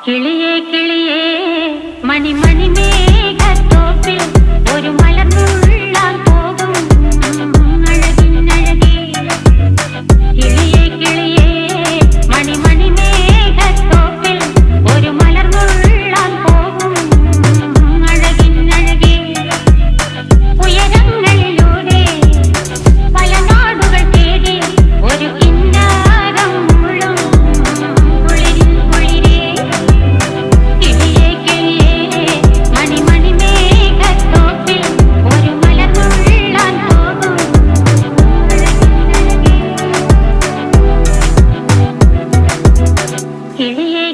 കിളിയേ കിളിയേ മണിമണി മേഘത്തോപ്പിൽ ഒരു മലർന്നുള്ളാൻ പോകും അഴകിനഴകേ. കിളിയേ കിളിയേ മണിമണി മേഘത്തോപ്പിൽ ഒരു മലർന്നുള്ളാൻ പോകും അഴകിനഴകേ. ഉയരങ്ങളിലൂടെ പല നാടുകൾ തേടി ഒരു കിന്നാരം മുഴും കുളിരിൻ കുളിരേ. കിളിയേ കിളിയേ മണിമണി മേഘത്തോപ്പിൽ ഒരു മലർന്നുള്ളാൻ പോകും അഴകിനഴകേ. കിളിയേ